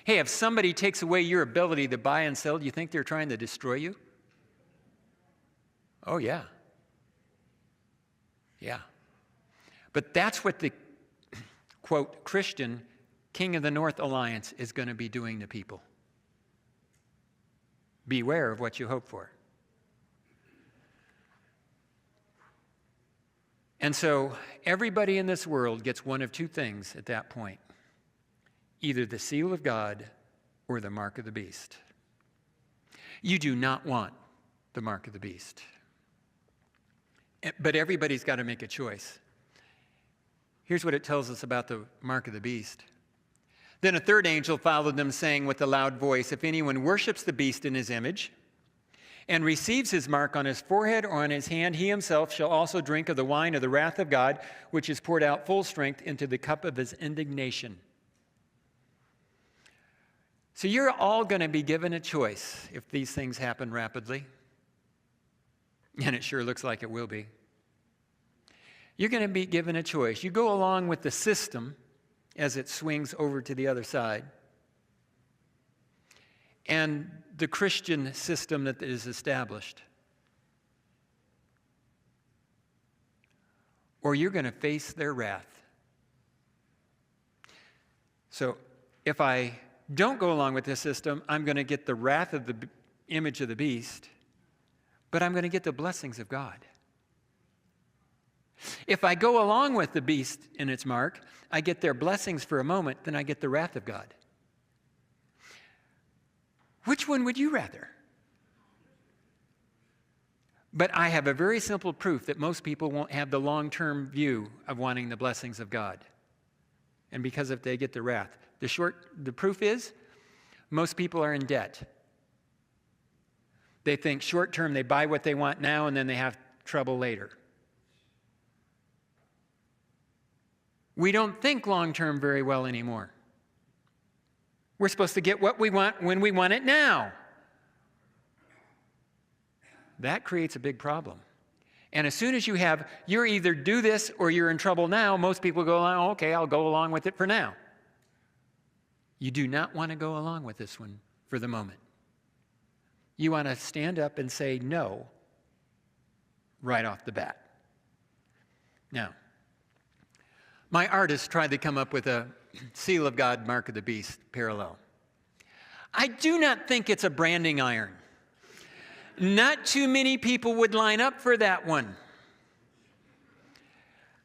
Hey, if somebody takes away your ability to buy and sell, do you think they're trying to destroy you? Oh, yeah. Yeah. But that's what the, quote, Christian King of the North Alliance is going to be doing to people. Beware of what you hope for. And so everybody in this world gets one of two things at that point. Either the seal of God or the mark of the beast. You do not want the mark of the beast. But everybody's got to make a choice. Here's what it tells us about the mark of the beast. Then a third angel followed them, saying with a loud voice, if anyone worships the beast in his image and receives his mark on his forehead or on his hand, he himself shall also drink of the wine of the wrath of God, which is poured out full strength into the cup of his indignation. So you're all going to be given a choice if these things happen rapidly. And it sure looks like it will be. You're going to be given a choice. You go along with the system as it swings over to the other side. And the Christian system that is established. Or you're going to face their wrath. So if I don't go along with this system, I'm going to get the wrath of the image of the beast, but I'm going to get the blessings of God. If I go along with the beast and its mark, I get their blessings for a moment, then I get the wrath of God. Which one would you rather? But I have a very simple proof that most people won't have the long-term view of wanting the blessings of God. And because if they get the wrath. The proof is, most people are in debt. They think short-term, they buy what they want now, and then they have trouble later. We don't think long-term very well anymore. We're supposed to get what we want when we want it now. That creates a big problem. And as soon as you're either do this or you're in trouble now, most people go, oh, okay, I'll go along with it for now. You do not want to go along with this one for the moment. You want to stand up and say no right off the bat. Now, my artist tried to come up with a seal of God, mark of the beast parallel. I do not think it's a branding iron. Not too many people would line up for that one.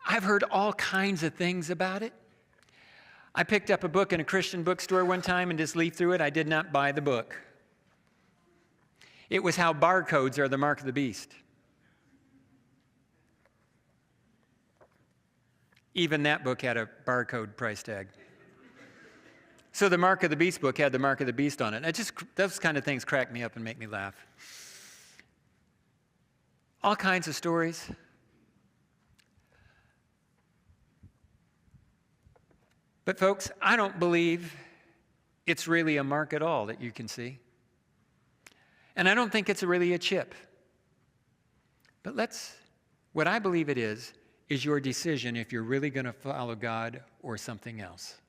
I've heard all kinds of things about it. I picked up a book in a Christian bookstore one time and just leafed through it. I did not buy the book. It was how barcodes are the mark of the beast. Even that book had a barcode price tag. So the Mark of the Beast book had the Mark of the Beast on it. Those kind of things crack me up and make me laugh. All kinds of stories. But folks, I don't believe it's really a mark at all that you can see. And I don't think it's really a chip. But what I believe it is your decision if you're really going to follow God or something else.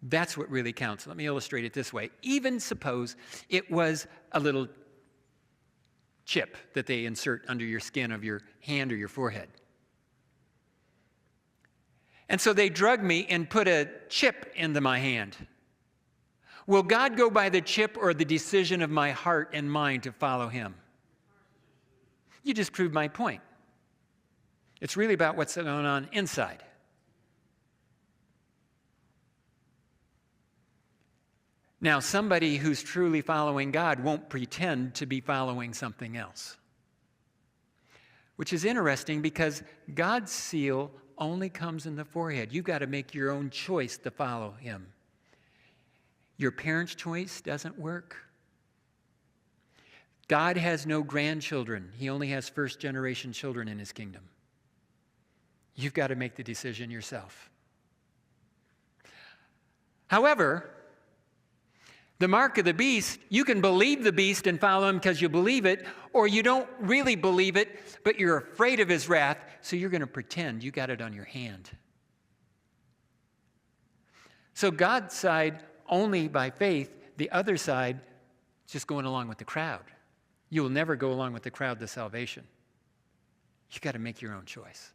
That's what really counts. Let me illustrate it this way. Even suppose it was a little chip that they insert under your skin of your hand or your forehead. And so they drug me and put a chip into my hand. Will God go by the chip or the decision of my heart and mind to follow him? You just proved my point. It's really about what's going on inside. Now, somebody who's truly following God won't pretend to be following something else. Which is interesting because God's seal only comes in the forehead. You've got to make your own choice to follow him. Your parents' choice doesn't work. God has no grandchildren. He only has first-generation children in his kingdom. You've got to make the decision yourself. However, the mark of the beast, you can believe the beast and follow him because you believe it, or you don't really believe it, but you're afraid of his wrath, so you're going to pretend you got it on your hand. So God's side only by faith, the other side just going along with the crowd. You will never go along with the crowd to salvation. You got to make your own choice.